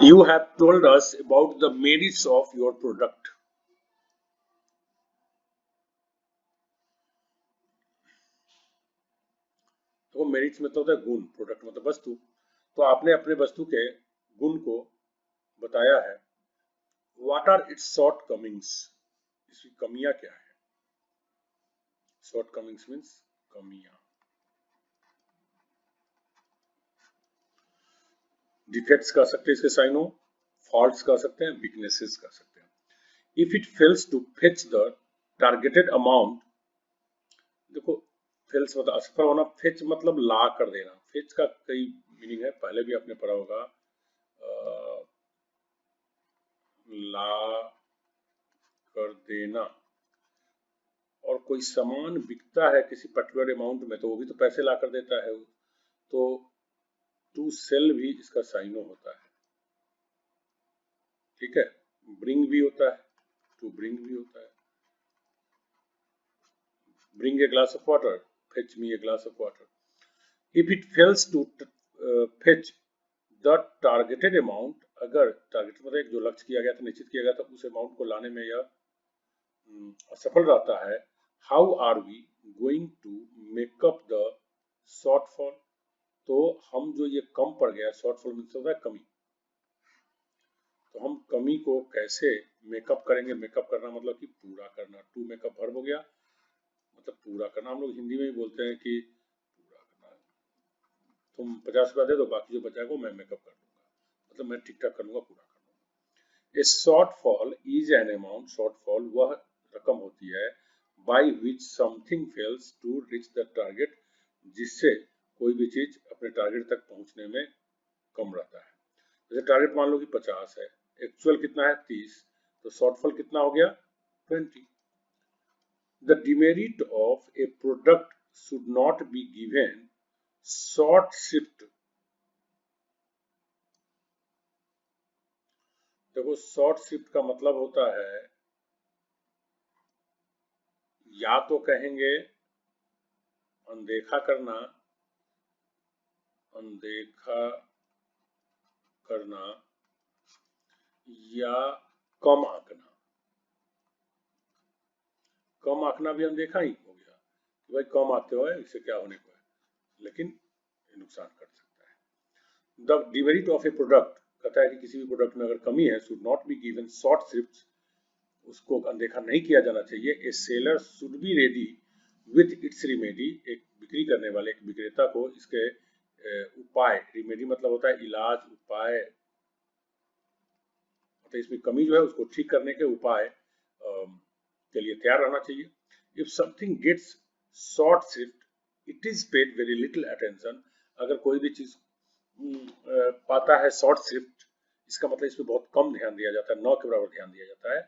You have told us about the merits of your product. तो merits में तो होता है गुण, प्रोडक्ट मतलब वस्तु। तो आपने अपने वस्तु के गुण को बताया है। What are its shortcomings? इसकी कमियां क्या है? शॉर्ट कमिंग्स मीन्स कमियां। डिफेक्ट्स कह सकते हैं इसके साइनो, फॉल्ट्स कह सकते हैं, वीकनेसेस कह सकते हैं। If it fails to fetch the targeted amount, देखो फेल्स मतलब असफल होना, फेच मतलब ला कर देना। फेच का कई मीनिंग है, पहले भी आपने पढ़ा होगा। ला कर देना, और कोई सामान बिकता है किसी पर्टिकुलर अमाउंट में तो वो भी तो पैसे ला कर देता है। तो टू सेल भी इसका साइनो होता है, ठीक है। ब्रिंग भी होता है, टू ब्रिंग भी होता है। Bring a glass of water, fetch me a glass of water. If it fails to fetch the targeted amount, अगर टारगेट मतलब जो लक्ष्य किया गया था, निश्चित किया गया था, उस अमाउंट को लाने में यह असफल रहता है, how are we going to make up the shortfall? तो हम जो ये कम पड़ गया, शॉर्टफॉल मीन्स होता है कमी, तो हम कमी को कैसे मेकअप करेंगे? मेकअप करना मतलब कि पूरा करना। टू मेकअप वर्ब हो गया, मतलब पूरा करना। हम लोग हिंदी में भी बोलते हैं कि पूरा करना, तुम 50 रुपया दे दो, बाकी जो बचाएगा मैं मेकअप कर दूंगा, मतलब मैं ठीक ठाक कर लूंगा, पूरा कर लूंगा। A shortfall is an amount, shortfall वह रकम होती है, by which something fails to reach the target, जिससे कोई भी चीज अपने टारगेट तक पहुंचने में कम रहता है। जैसे टारगेट मान लो कि 50 है, एक्चुअल कितना है 30, तो शॉर्टफॉल कितना हो गया 20। The demerit of A product should not be given short shift. देखो शॉर्ट शिफ्ट का मतलब होता है, या तो कहेंगे अनदेखा करना, अनदेखा करना, या कम आंकना। कम आंकना भी अनदेखा ही हो गया कि भाई कम आते हो, इससे क्या होने को है, लेकिन नुकसान कर सकता है। The demerit of A product कहता है कि किसी भी प्रोडक्ट में अगर कमी है, should not be given short shift, उसको अनदेखा नहीं किया जाना चाहिए। A seller should be ready with its remedy, एक बिक्री करने वाले, एक विक्रेता को इसके उपाय, रिमेडी मतलब होता है इलाज, उपाय मतलब इसमें कमी जो है उसको ठीक करने के उपाय के लिए तैयार रहना चाहिए। If something gets short shift, it is paid very little attention, अगर कोई भी चीज पाता है शॉर्ट शिफ्ट, इसका मतलब इसमें बहुत कम ध्यान दिया जाता है, न के बराबर ध्यान दिया जाता है।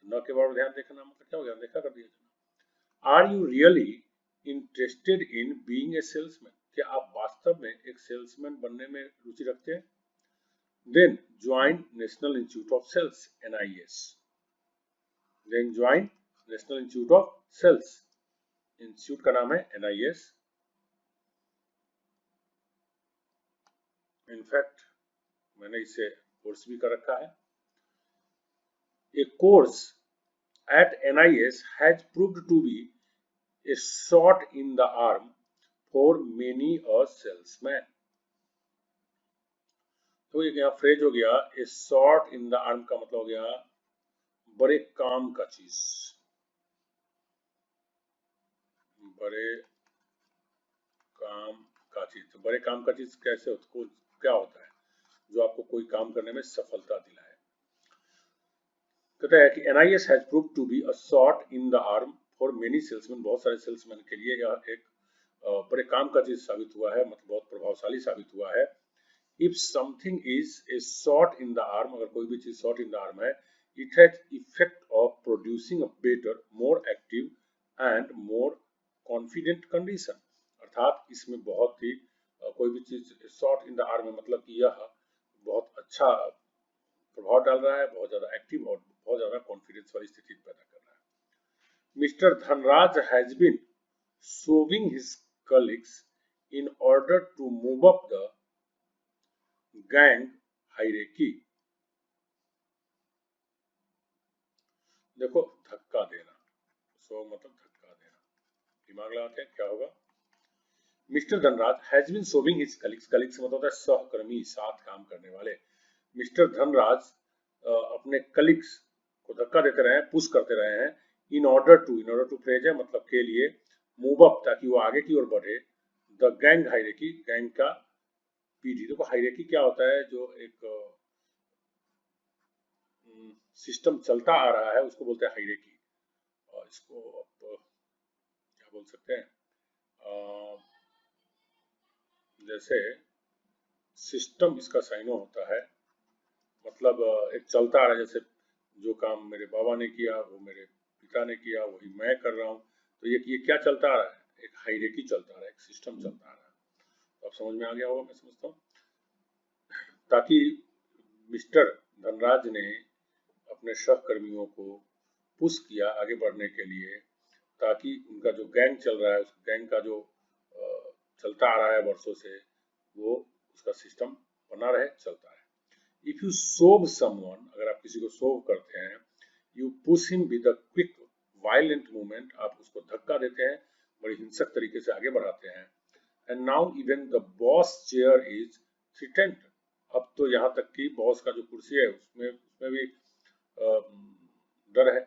न के बराबर ध्यान देखना मतलब क्या हो गया, देखा कर दिया जाना। Are you really interested in being a salesman? क्या आप वास्तव में एक सेल्समैन बनने में रुचि रखते हैं? Then join national institute of sales, NIS। Then join national institute of sales, institute का नाम है NIS। इनफैक्ट मैंने इसे कोर्स भी कर रखा है। ए course at NIS has proved to be a shot in the arm for many a salesman। तो ये यहाँ फ्रेज हो गया, ए शॉट इन द आर्म का मतलब हो गया बड़े काम का चीज, बड़े काम का चीज। तो बड़े काम का चीज कैसे होता, क्या होता है? जो आपको कोई काम करने में सफलता दिलाए। कहता है कि NIS has prove to be a shot in the arm for many salesman, बहुत सारे सेल्समैन के लिए यह एक बड़े काम का चीज साबित हुआ है, मतलब बहुत प्रभावशाली साबित हुआ है। If something is a shot in the arm, अगर कोई भी चीज शॉट इन द आर्म है, it has effect of producing a better, more active and more confident condition, अर्थात इसमें बहुत ही कोई भी चीज शॉट इन द आर्म है मतलब कि यह बहुत अच्छा प्रभाव डाल रहा है, बहुत ज्यादा एक्टिव और बहुत ज्यादा कॉन्फिडेंस वाली स्थिति पैदा कर रहा है। Mister Dhanraj has been showing his colleagues in order to move up the gang hierarchy। देखो धक्का देना, सो मतलब धक्का देना, दिमाग लगाते हैं क्या होगा। Mister Dhanraj has been showing his colleagues, colleagues मतलब होता है सहकर्मी, साथ काम करने वाले। मिस्टर धनराज अपने कलीग्स को धक्का देते रहे हैं, पुश करते रहे हैं। इन ऑर्डर टू फ्रेज है मतलब के लिए, मूव अप ताकि वो आगे की ओर बढ़े, द गैंग हायरार्की, गैंग का पीढ़ी। देखो हायरार्की क्या होता है, जो एक सिस्टम चलता आ रहा है उसको बोलते हैं हायरार्की। और इसको अब क्या बोल सकते हैं, जैसे सिस्टम इसका साइनो होता है, मतलब एक चलता आ रहा है, जैसे जो काम मेरे बाबा ने किया वो मेरे पिता ने किया वही मैं कर रहा हूँ, तो ये क्या चलता आ रहा है, एक हायरार्की चलता आ रहा है, एक सिस्टम चलता आ रहा है। तो आप समझ में आ गया होगा मैं समझता हूँ। ताकि मिस्टर धनराज ने अपने सहकर्मियों को पुश किया आगे बढ़ने के लिए, ताकि उनका जो गैंग चल रहा है उस गैंग का जो चलता आ रहा है वर्षों से, वो उसका सिस्टम बना रहे, चलता रहे। इफ यू सोव समवन, अगर आप किसी को सोव करते हैं, you push him with a quick violent movement, आप उसको धक्का देते हैं, बड़ी हिंसक तरीके से आगे बढ़ाते हैं। And now even the boss chair is threatened, अब तो यहाँ तक कि बॉस का जो कुर्सी है उसमें भी डर है।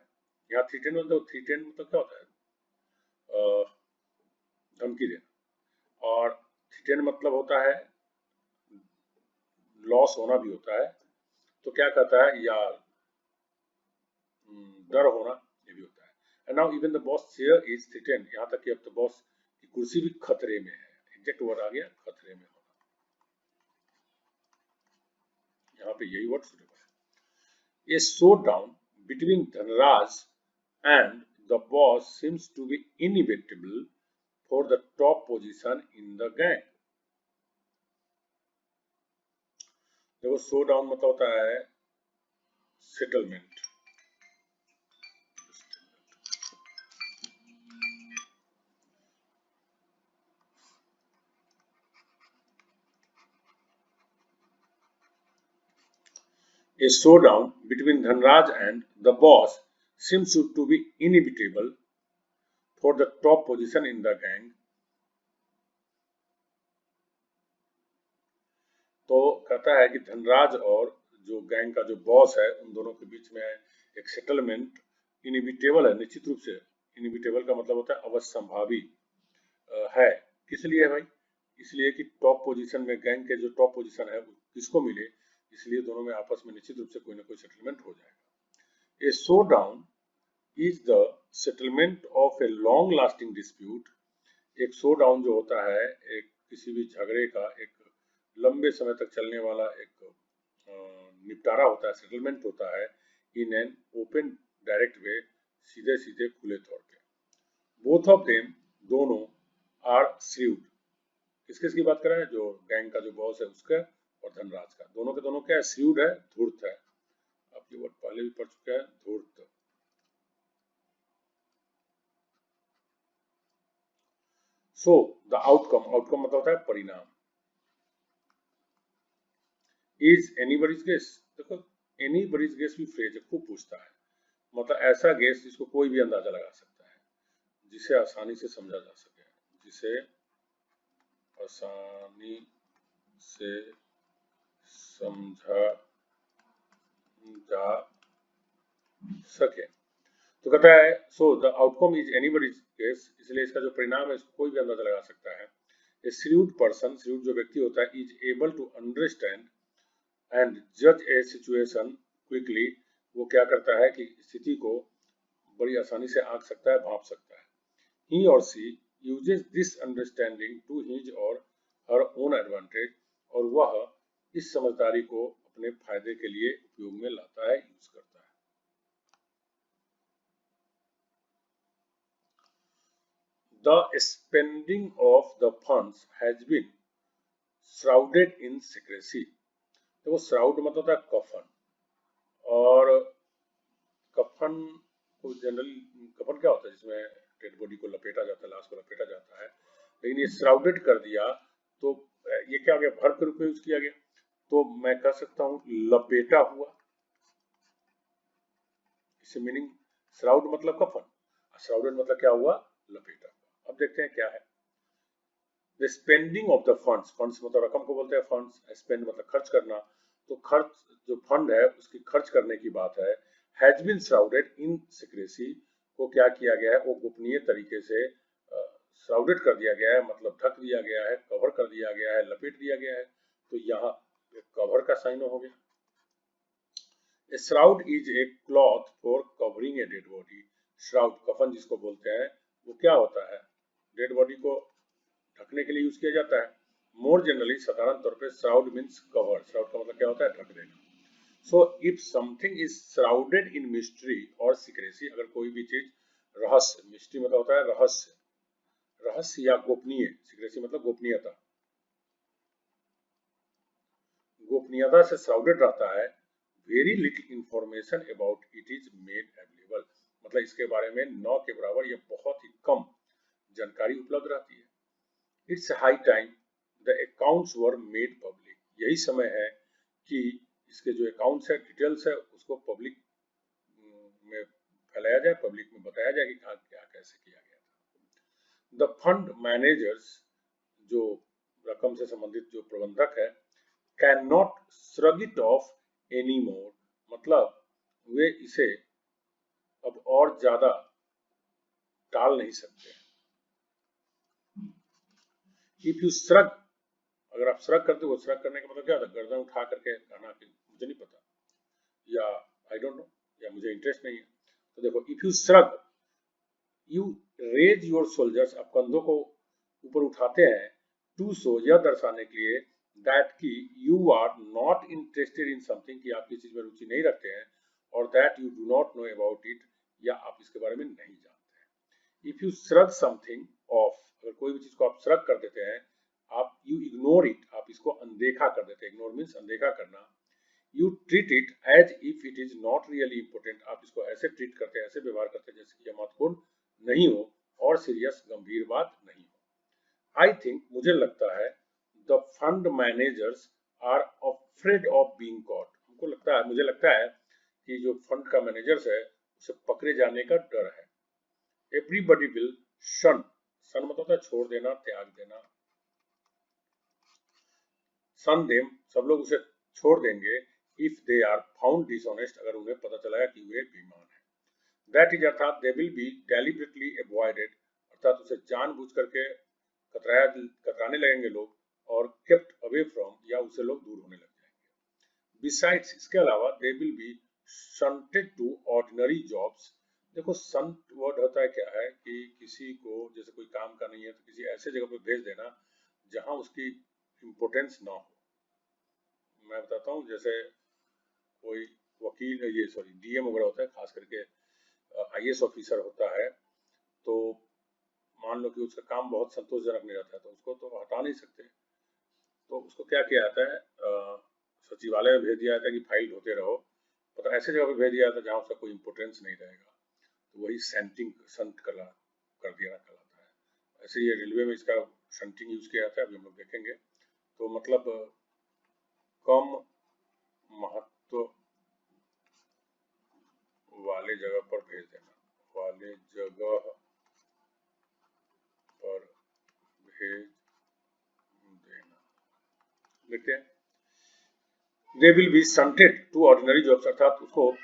यहाँ थ्रेटेंड मतलब क्या होता है, धमकी देना, और थ्रेटेंड मतलब होता है लॉस होना भी होता है। तो क्या कहता है, या डर होना, ये भी होता है। And now even the boss chair is threatened, यहाँ तक कि अब तो बॉस की कुर्सी भी खतरे में है। एग्जैक्ट वर्ड आ गया, खतरे में होना, यहाँ पे यही वर्ड सुटेबल है। A showdown between Dhanraj and the boss seems to be inevitable for the top position in the gang। देखो शो डाउन मतलब होता है settlement, a showdown between Dhanraj and the boss seems to be inevitable for the top position in the gang। तो कहता है कि धनराज और जो गैंग का जो बॉस है उन दोनों के बीच में एक सेटलमेंट इनिविटेबल है, निश्चित रूप से। इनिविटेबल का मतलब होता है अवश्यंभावी है। किस लिए है भाई, इसलिए कि टॉप पोजीशन में गैंग के जो टॉप पोजीशन है किसको मिले, इसलिए दोनों में आपस में निश्चित रूप से कोई ना कोई सेटलमेंट हो जाएगा। A showdown is the settlement of a long lasting dispute, एक शो डाउन जो होता है एक किसी भी झगड़े का एक लंबे समय तक चलने वाला एक निपटारा होता है, सेटलमेंट होता है। In an open direct way, सीधे सीधे खुले तौर पे। बोथ ऑफ देम, दोनों, आर श्रीव्ड, किस किस की बात कर रहे हैं, जो गैंग का जो बॉस है उसका और धनराज का, दोनों के दोनों क्या है, श्रीव्ड है, धूर्त है। आप ये वर्ड पहले भी पढ़ चुके हैं, धूर्त। सो द आउटकम, आउटकम मतलब होता है परिणाम। इज एनीबडीज गेस, देखो एनीबडीज गेस भी फ्रेज है, खूब पूछता है, मतलब ऐसा गेस जिसको कोई भी अंदाजा लगा सकता है, जिसे आसानी से समझा जा सके, जिसे आसानी से समझा जा सके। तो कहता है so the outcome is anybody's guess, इसलिए इसका जो परिणाम है इसको कोई भी अंदाजा लगा सकता है। ए श्रीव्ड पर्सन, श्रीव्ड जो व्यक्ति होता है, is able to understand and जज ए सिचुएशन क्विकली, वो क्या करता है कि स्थिति को बड़ी आसानी से आंक सकता है, भांप सकता है। He or she uses this understanding to his or her own advantage, और वह इस समझदारी को अपने फायदे के लिए उपयोग में लाता है, यूज करता है। The spending of the funds has been shrouded in secrecy। देखो श्राउड मतलब होता है कफन, और कफन को जनरली, कफन क्या होता है जिसमें डेड बॉडी को लपेटा जाता है, लाश को लपेटा जाता है, लेकिन ये श्राउडेड कर दिया तो ये क्या हो गया, वर्ब के रूप में यूज किया गया। तो मैं कह सकता हूं लपेटा हुआ, इससे मीनिंग श्राउड मतलब कफन, श्राउडेड मतलब क्या हुआ, लपेटा हुआ। अब देखते हैं क्या है। The spending of the funds, funds मतलब रकम को बोलते हैं फंड्स, स्पेंड मतलब खर्च करना, तो खर्च जो फंड है उसकी खर्च करने की बात है। Has been shrouded in secrecy, को क्या किया गया है, वो गोपनीय तरीके से श्राउडेड कर दिया गया है, मतलब ढक दिया गया है, कवर कर दिया गया है, लपेट दिया गया है। तो यहाँ कवर का साइन हो गया। A shroud is a cloth for covering a dead body. Shroud कफन जिसको बोलते हैं वो क्या होता है, डेड बॉडी को ढकने के लिए यूज किया जाता है। मोर जनरली साधारण तौर पे श्राउड मीन्स कवर, श्राउड का मतलब क्या होता है, ढक देना। So if something is shrouded in mystery और सीक्रेसी, अगर कोई भी चीज रहस्य, मिस्ट्री मतलब होता है रहस्य, रहस्य या गोपनीय, सीक्रेसी मतलब गोपनीयता, गोपनीयता से श्राउडेड रहता है, very little information about it is made available, मतलब इसके बारे में न के बराबर या बहुत ही कम जानकारी उपलब्ध रहती है। It's high time the accounts were made public, यही समय है कि इसके जो अकाउंट्स है, डिटेल्स है, उसको पब्लिक में फैलाया जाए, पब्लिक में बताया जाए कि क्या कैसे किया गया था। द फंड मैनेजर्स, जो रकम से संबंधित जो प्रबंधक है, can not shrug it of any more, मतलब वे इसे अब और ज्यादा टाल नहीं सकते। इफ यू श्रग, अगर आप श्रग करते हो, श्रग करने का मतलब क्या होता है, गर्दन उठा करके कहना कि मुझे नहीं पता, या आई डोंट नो, या मुझे इंटरेस्ट नहीं है। तो देखो, if you shrug, you raise your shoulders, आप कंधों को ऊपर उठाते हैं, टू शो, यह दर्शाने के लिए, दैट कि you are not interested in something, कि आप किसी चीज में रुचि नहीं रखते हैं, और that you do not know about it, या आप इसके बारे में नहीं जानते हैं। If you shrug something of, अगर कोई भी चीज को आप श्रग कर देते हैं, आप यू इग्नोर इट, आप इसको अनदेखा कर देते हैं, इग्नोर मीन्स अनदेखा करना। You treat it as if it is not really important, आप इसको ऐसे ट्रीट करते हैं, ऐसे व्यवहार करते हैं जैसे कि यह महत्वपूर्ण नहीं हो और सीरियस गंभीर बात नहीं हो। आई थिंक, मुझे लगता है, the fund managers are afraid of being caught, हमको लगता है, मुझे लगता है कि जो फंड का मैनेजर्स है उसे पकड़े जाने का डर है। एवरीबडी विल शन, शन मतलब होता है छोड़ देना, त्याग देना, सन देम, सब लोग उसे छोड़ देंगे, if they are found dishonest, अगर उन्हें पता चला कि वे बेईमान है। दैट इज, अर्थात दे विल बी डेलिबरेटली अवॉइडेड, अर्थात उसे जानबूझ करके कतराने लगेंगे लोग, और केप्ट अवे फ्रॉम, या उसे लोग दूर होने लग जाएंगे। बिसाइड्स, इसके अलावा, they will be shunted to ordinary jobs. देखो, संट वर्ड होता है क्या है कि किसी को जैसे कोई काम का नहीं है तो किसी ऐसे जगह पे भेज देना जहां उसकी इम्पोर्टेंस ना हो। मैं बताता हूँ, जैसे कोई वकील, ये सॉरी डीएम वगैरह होता है, खास करके आईएएस ऑफिसर होता है, तो मान लो कि उसका काम बहुत संतोषजनक नहीं रहता है, तो उसको तो हटा नहीं सकते, तो उसको क्या किया जाता है, सचिवालय में भेज दिया जाता है कि फाइल ढोते रहो, तो ऐसे जगह पे भेज दिया जाता है जहाँ उसका कोई इम्पोर्टेंस नहीं रहेगा, तो वही सेंटिंग, संट कर दिया कहलाता है। ऐसे ये रेलवे में इसका शंटिंग यूज किया जाता है, अभी हम लोग देखेंगे। तो मतलब कम महत्व वाले जगह पर भेज देना, वाले जगह पर भेज देना, देखते हैं। They will be shunted to ordinary jobs, अर्थात उसको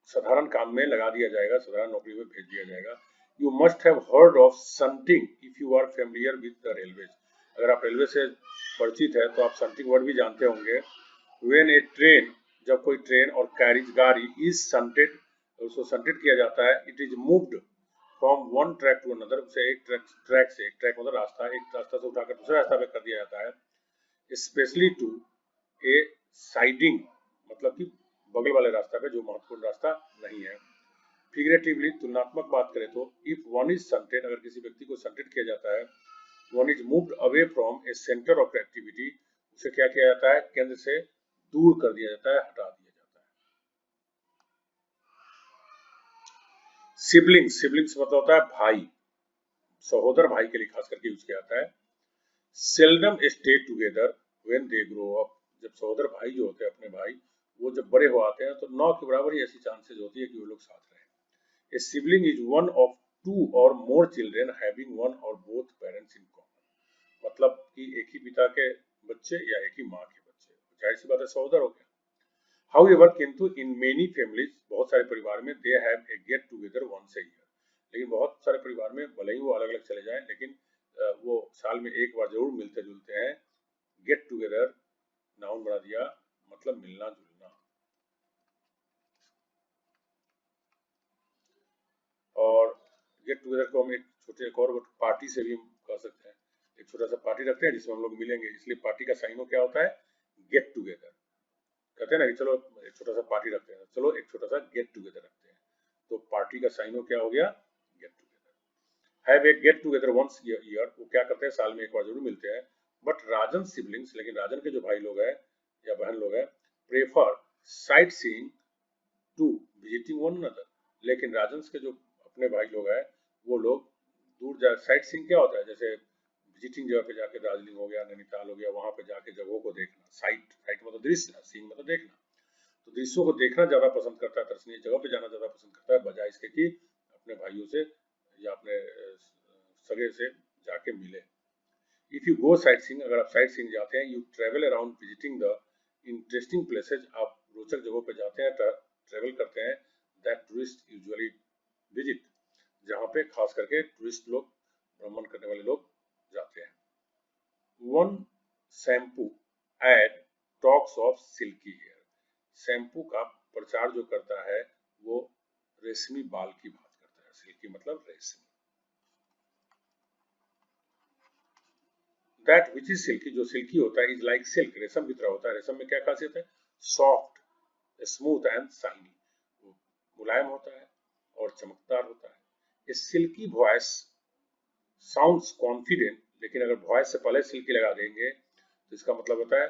साधारण काम में लगा दिया जाएगा, साधारण नौकरी में भेज दिया जाएगा। You must have heard of shunting if you are familiar with the railway, अगर आप रेलवे से परिचित है तो आप शंटिंग वर्ड भी जानते होंगे। व्हेन ए ट्रेन, जब कोई ट्रेन और कैरिज गाड़ी इज शंटेड, उसको शंटेड किया जाता है, it is moved from one track to another, उसे एक ट्रैक से, एक ट्रैक मतलब रास्ता, एक रास्ता से उठाकर दूसरे रास्ता पे कर दिया जाता है। स्पेशली टू ए साइडिंग, मतलब कि बगल वाले रास्ता पे, जो महत्वपूर्ण रास्ता नहीं है। फिगरेटिवली, तुलनात्मक बात करें तो, इफ वन इज शंटेड, अगर किसी व्यक्ति को शंटेड किया जाता है, one is moved away from A centre of activity, उसे क्या किया जाता है, केंद्र से दूर कर दिया जाता है, हटा दिया जाता है। सिबलिंग्स, सिबलिंग्स मतलब होता है भाई, सहोदर भाई के लिए खास करके यूज किया जाता है। Seldom stay together when they grow up, जब सहोदर भाई जो होते हैं अपने भाई, वो जब बड़े हो आते हैं तो 9 के बराबर ही ऐसी चांसेस होती है कि वो लोग साथ रहें। A sibling is one of two or more children having one or both parents in common. मतलब कि एक ही पिता के बच्चे या एक ही माँ के बच्चे, जाहिर सी बात है सहोदर हो गया। हाउएवर किंतु इन मेनी फैमिलीज, बहुत सारे परिवार में, they have a get together once a year. लेकिन बहुत सारे परिवार में भले ही वो अलग अलग चले जाएं, लेकिन वो साल में एक बार जरूर मिलते जुलते हैं। गेट टुगेदर नाउन बना दिया, मतलब मिलना जुलना। और गेट टुगेदर को हम एक छोटे एक और पार्टी से भी कह सकते हैं। एक छोटा सा पार्टी रखते हैं जिसमें हम लोग मिलेंगे, इसलिए पार्टी का साइनो क्या होता है, गेट टुगेदर। कहते हैं ना कि चलो एक छोटा सा पार्टी रखते हैं, चलो एक छोटा सा गेट टुगेदर रखते हैं, तो पार्टी का साइनो क्या हो गया, get together. Have a get together once year, वो क्या करते हैं, साल में एक बार जरूर मिलते हैं। बट राजन सिबलिंग्स, लेकिन राजन के जो भाई लोग हैं या बहन लोग हैं, prefer sight seeing to visiting one another. लेकिन राजन के जो अपने भाई लोग हैं, वो लोग दूर जा, साइट सीइंग क्या होता है, जैसे विजिटिंग जगह पे जाके, दार्जिलिंग हो गया, नैनीताल हो गया, वहां पे जाके जगहों को देखना। साइट, साइट मतलब दृश्य, सीइंग मतलब देखना। तो दृश्यों को देखना ज्यादा पसंद करता है, दर्शनीय जगह पे जाना ज्यादा पसंद करता है, बजाय इसके कि अपने भाइयों से या अपने सगे से जाके मिले। If you go sight seeing, अगर आप साइट सीइंग जाते हैं, you travel around visiting the interesting places, आप रोचक जगहों पे जाते हैं, ट्रेवल करते हैं, दैट टूरिस्ट यूजुअली विजिट, जहाँ पे खास करके टूरिस्ट लोग, भ्रमण करने वाले लोग जाते हैं। One shampoo ad talks of silky hair, shampoo का प्रचार जो करता है वो रेशमी बाल की बात करता है। सिल्की मतलब रेशमी। दैट विच इज सिल्की, जो सिल्की होता है, इज लाइक सिल्क, रेशम की तरह होता है। रेशम में क्या खासियत है, सॉफ्ट, स्मूथ एंड शाइनी, मुलायम होता है और चमकदार होता है। ए सिल्की वॉइस साउंड्स कॉन्फिडेंट, लेकिन अगर वॉइस से पहले सिल्की लगा देंगे तो इसका मतलब होता है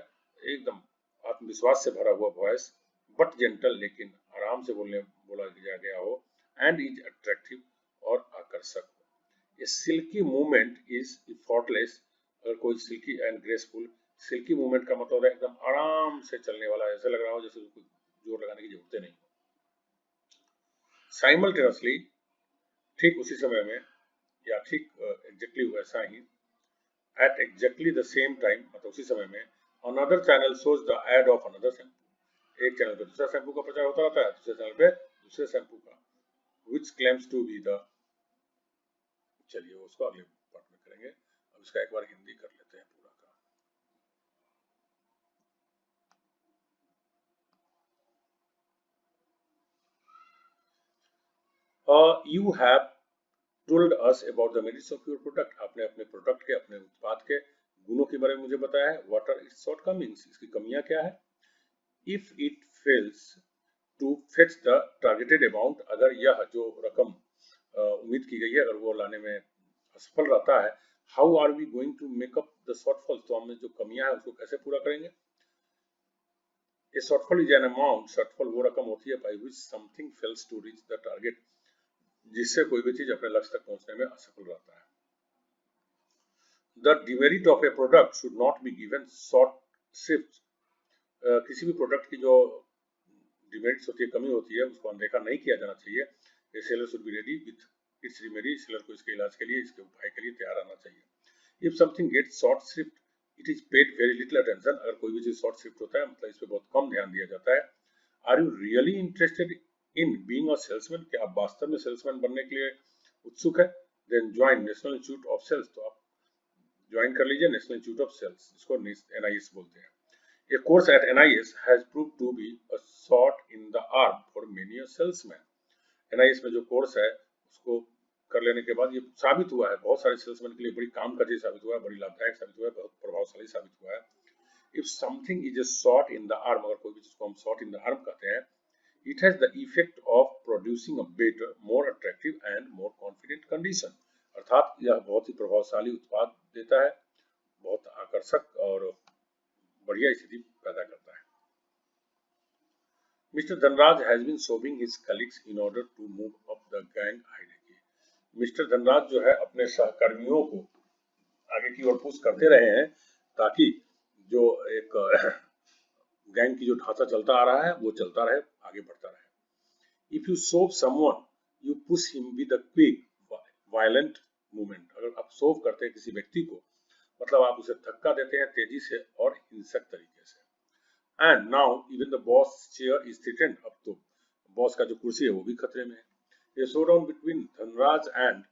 एकदम आत्मविश्वास से भरा हुआ वॉइस, बट जेंटल, लेकिन आराम से बोला गया हो, एंड इज अट्रैक्टिव और आकर्षक। ये सिल्की मूवमेंट इज इफॉर्टलेस, अगर कोई silky and graceful, silky movement का मतलब है एकदम आराम से चलने वाला, ऐसा लग रहा हो जैसे कोई जोर लगाने की जरूरत नहीं। साइमल्टेनियसली, ठीक उसी समय में या ठीक एग्जैक्टली वैसा ही, at exactly the same time, मतलब उसी समय में, another channel shows the ad of another shampoo, एक चैनल पे दूसरा शैम्पू का प्रचार होता रहता है, दूसरे चैनल पे दूसरे शैम्पू का, विच क्लेम्स टू बी द, चलिए उसको अगले पार्ट में करेंगे। अब इसका एक बार हिंदी कर लेते हैं पूरा का। You have told us about the merits of your product, आपने अपने प्रोडक्ट के, अपने उत्पाद के गुणों के बारे में मुझे बताया है। what are its shortcomings, इसकी कमियां क्या है। if it fails to fetch the targeted amount, अगर यह जो रकम उम्मीद की गई है अगर वो लाने में असफल रहता है, how are we going to make up the shortfall, तो हम जो कमियां है उसको कैसे पूरा करेंगे। a shortfall is an amount, shortfall वो रकम होती है by which something fails to reach the target, जिससे कोई भी चीज अपने लक्ष्य तक पहुंचने में असफल रहता है। The demerit of a product should not be given short shrift, किसी भी प्रोडक्ट की जो डिमेरिट्स होती है, कमी होती है, उसको अनदेखा नहीं किया जाना चाहिए। A seller should be ready with its remedy, seller को इसके इलाज के लिए, इसके उपाय के लिए तैयार रहना चाहिए। If something gets short shrift, it is paid very little attention, अगर कोई भी चीज शॉर्ट शिफ्ट होता है मतलब इस पे बहुत कम ध्यान दिया जाता है। Are you really interested in being a salesman, क्या आप वास्तव में सेल्समैन बनने के लिए उत्सुक है। Then join national institute of sales, तो आप ज्वाइन कर लीजिए नेशनल इंस्टीट्यूट ऑफ सेल्स, जिसको NIS बोलते हैं। A course at NIS has proved to be a shot in the arm for many a salesman. NIS में जो कोर्स है उसको कर लेने के बाद ये साबित हुआ है बहुत सारे सेल्समैन के लिए बड़ी काम का चीज साबित हुआ है, बड़ी लाभदायक साबित हुआ है, बहुत प्रभावशाली साबित हुआ है। If something is a shot in the arm, अगर कोई भी चीज को हम shot in the arm कहते हैं, it has the effect of producing a better, more attractive and more confident condition, अर्थात यह बहुत ही प्रभावशाली उत्पाद देता है, बहुत आकर्षक और बढ़िया स्थिति पैदा करता है। Mister Dhanraj has been sobbing his colleagues in order to move up the gang hierarchy, mister Dhanraj जो है अपने सहकर्मियों को आगे की ओर पुश करते रहे हैं ताकि जो एक गैंग की जो ढांचा चलता आ रहा है वो चलता रहे, आगे बढ़ता रहे। If you soap someone, you push him with a quick violent movement. अगर आप शोव करते हैं किसी व्यक्ति को, मतलब आप उसे धक्का देते हैं तेजी से और हिंसक तरीके से। And now even the boss chair is threatened. अब तो बॉस का जो कुर्सी है वो भी खतरे में है। A showdown between Dhanraj and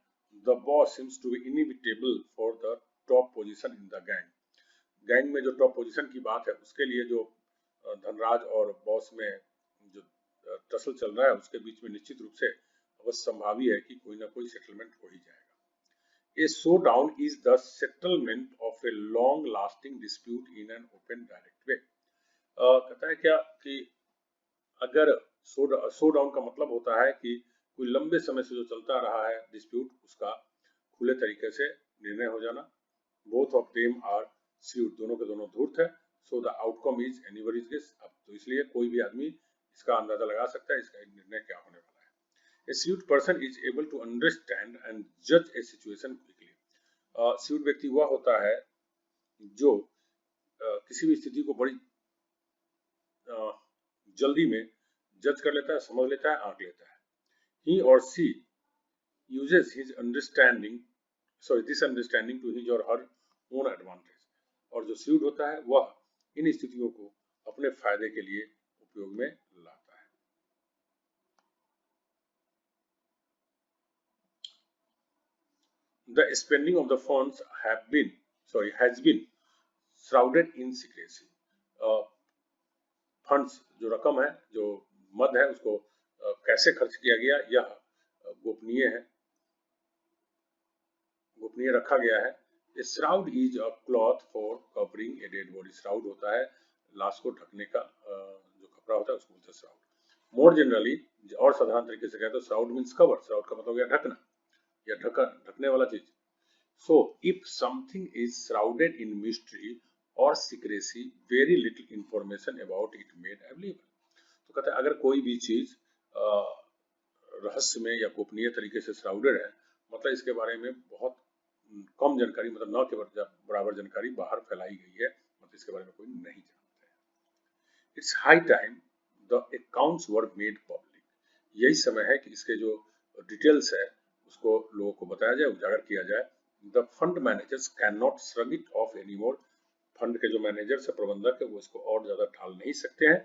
the boss seems to be inevitable for the top position in the gang. Gang में जो टॉप पोजीशन की बात है उसके लिए जो धनराज और बॉस में जो टसल चल रहा है उसके बीच में निश्चित रूप से अवश्य संभावी है कि कोई ना कोई सेटलमेंट हो ही जाएगा। A showdown is the settlement of a long lasting dispute in an open direct way. कहता है क्या कि अगर शोडाउन का मतलब होता है कि कोई लंबे समय से जो चलता रहा है डिस्प्यूट, उसका खुले तरीके से निर्णय हो जाना। Both of them are shrewd, दोनों के दोनों धूर्त है। So the outcome is anybody's guess. अब तो इसलिए कोई भी आदमी इसका अंदाजा लगा सकता है इसका निर्णय क्या होने वाला है। A shrewd person is able to understand and जज ए सिचुएशन क्विकली। स्यूड व्यक्ति वह होता है जो किसी भी स्थिति को बड़ी जल्दी में जज कर लेता है, समझ लेता है, आंक लेता है। He or she uses his this understanding to his or her own advantage. और जो स्यूड होता है वह इन स्थितियों को अपने फायदे के लिए उपयोग में लाता है। The spending of the funds has been shrouded in secrecy. Funds जो रकम है, जो मद है, उसको कैसे खर्च किया गया यह गोपनीय है, गोपनीय रखा गया है। A shroud is a cloth for covering a dead body. shroud होता है लाश को ढकने का जो कपड़ा होता है उसको बोलते हैं shroud। More generally और साधारण तरीके से कहें तो shroud means cover। shroud का मतलब हो गया ढकना या ढकने वाला चीज। So if something is shrouded in mystery or secrecy, very little information about it made available. तो कहते हैं अगर कोई भी चीज रहस्य में या गोपनीय तरीके से श्राउडेड है, मतलब इसके बारे में बहुत कम जानकारी, मतलब न के बराबर जानकारी बाहर फैलाई गई है, मतलब इसके बारे में कोई नहीं जानता है। It's high time the accounts were made public. यही समय है कि इसके जो डिटेल्स है उसको लोगों को बताया जाए, उजागर किया जाए। The fund managers can not shrug it of anymore. Fund के जो मैनेजर्स है, प्रबंधक है, वो इसको और ज्यादा टाल नहीं सकते हैं।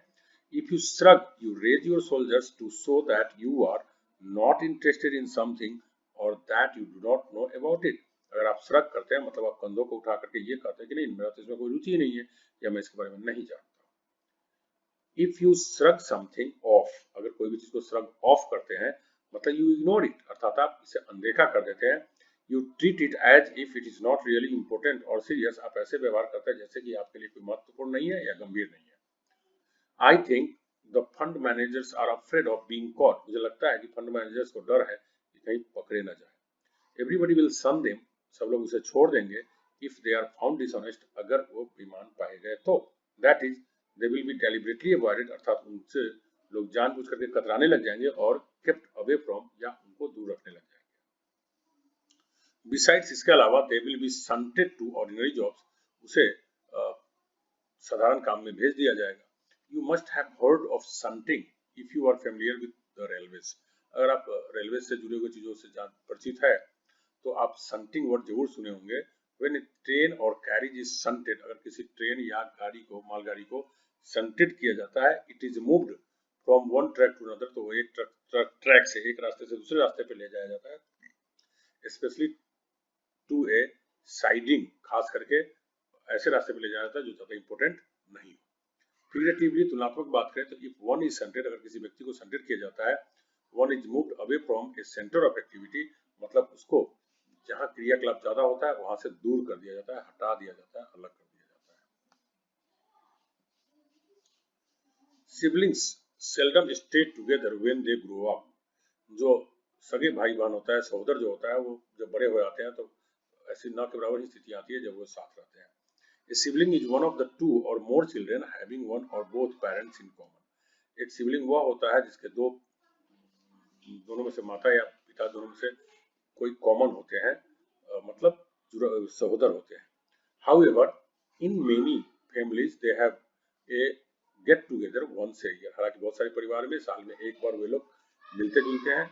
If you shrug, you raise your shoulders to show that you are not interested in something or that you do not know about it. अगर आप श्रग करते हैं मतलब आप कंधों को उठा करके ये कहते हैं कि नहीं, मेरा तो इसमें कोई रुचि नहीं है या मैं इसके बारे में नहीं जानता। If you shrug something off, अगर कोई भी चीज को श्रग ऑफ करते हैं मतलब you ignore it, अर्थात आप इसे अनदेखा कर देते हैं। You treat it as if it is not really important or serious, आप ऐसे व्यवहार करते हैं जैसे कि आपके लिए कोई महत्वपूर्ण नहीं है या गंभीर नहीं है। I think the fund managers are afraid of being caught. मुझे लगता है कि फंड मैनेजर्स को डर है कि कहीं पकड़े न जाए। Everybody will shun them. सब लोग उसे छोड़ देंगे if they are found dishonest, अगर वो बेईमान पाए गए तो। That is, they will be deliberately avoided, अर्थात उनसे लोग जानबूझ करके कतराने लग जाएंगे और kept away from, या उनको दूर रखने लग जाएंगे। Besides, इसके अलावा they will be shunted to ordinary jobs. उसे साधारण काम में भेज दिया जाएगा। You must have heard of shunting if you are familiar with the railways. अगर आप रेलवे से जुड़े हुए चीजों से परिचित है तो आप shunting वर्ड जरूर सुने होंगे। When a train or carriage is shunted, अगर किसी ट्रेन या गाड़ी को, मालगाड़ी को shunted किया जाता है, it is moved from one track to another, तो वो एक ट्रैक से, एक रास्ते से दूसरे रास्ते पे ले जाया जाता है। Especially to a siding, खास करके ऐसे रास्ते पे ले जाया जाता है जो ज्यादा इंपोर्टेंट नहीं हो। फिगरेटिवली तुलनात्मक बात करें तो इफ वन इज सेंटेड, अगर किसी व्यक्ति को सेंटेड किया जाता है, one is moved away from A centre of activity, मतलब उसको जहां क्रियाकलाप ज्यादा होता है वहां से दूर कर दिया जाता है, हटा दिया जाता है, अलग कर दिया जाता है। Siblings seldom stay together when they grow up. जो सगे भाई बहन होता है, सहोदर जो होता है, वो जब बड़े हो जाते हैं तो ऐसी न के बराबर ही स्थिति आती है जब वो साथ रहते हैं। A sibling is one of the two or more children having one or both parents in common. एक सिबलिंग वह होता है जिसके दोनों में से माता या पिता दोनों में से कोई कॉमन होते हैं, मतलब सहोदर होते हैं। However, in many families they have a get together once a year. हालांकि बहुत सारे परिवार में साल में एक बार वे लोग मिलते जुलते हैं।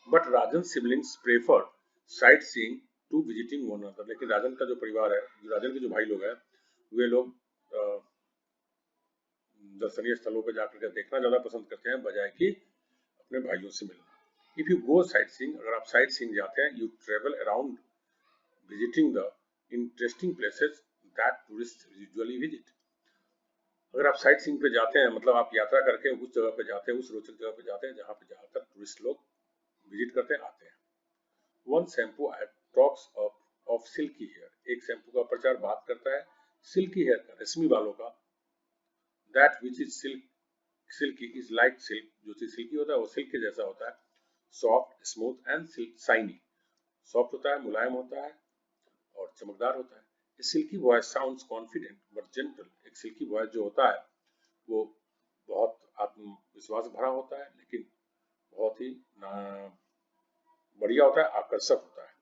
But Rajan siblings prefer sight seeing to visiting one another. लेकिन राजन का जो परिवार है, राजन के जो भाई लोग हैं, वे लोग दर्शनीय स्थलों पर जाकर के देखना ज्यादा पसंद करते हैं बजाय कि अपने भाइयों से मिलना। If you go sight seeing, अगर आप साइट सीइंग जाते हैं, you travel around visiting the interesting places that tourist usually visit. अगर आप साइट सीइंग पे जाते हैं, मतलब आप यात्रा करके उस जगह पे जाते हैं, उस रोचक जगह पे जाते हैं जहाँ पे ज्यादातर टूरिस्ट लोग विजिट करते हैं, आते हैं। One shampoo ad talks of silky hair, एक शैम्पू का प्रचार बात करता है सिल्की हेयर का, रेशमी बालों का। That which is silky is like silk, जो चीज सिल्की होता है वो सिल्क के जैसा होता है। Soft, smooth and shiny, soft होता है, मुलायम होता है और चमकदार होता है। A silky voice sounds confident but gentle, एक सिल्की वॉइस जो होता है वो बहुत आत्मविश्वास भरा होता है, लेकिन बहुत ही बढ़िया होता है, आकर्षक होता है।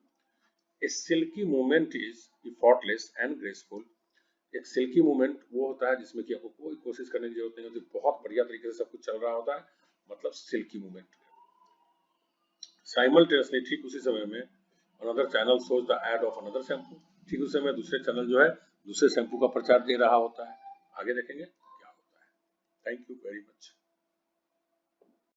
A silky movement is effortless and graceful, एक सिल्की मूवमेंट वो होता है जिसमें कि आपको कोई कोशिश करने की जरूरत नहीं होती, बहुत बढ़िया तरीके से सब कुछ चल रहा होता है, मतलब सिल्की मूवमेंट। साइमल्टेनियसली, ठीक उसी समय में, another channel shows the ad of another shampoo, ठीक उस समय दूसरे चैनल जो है दूसरे शैम्पू का प्रचार दे रहा होता है। आगे देखेंगे क्या होता है। Thank you very much.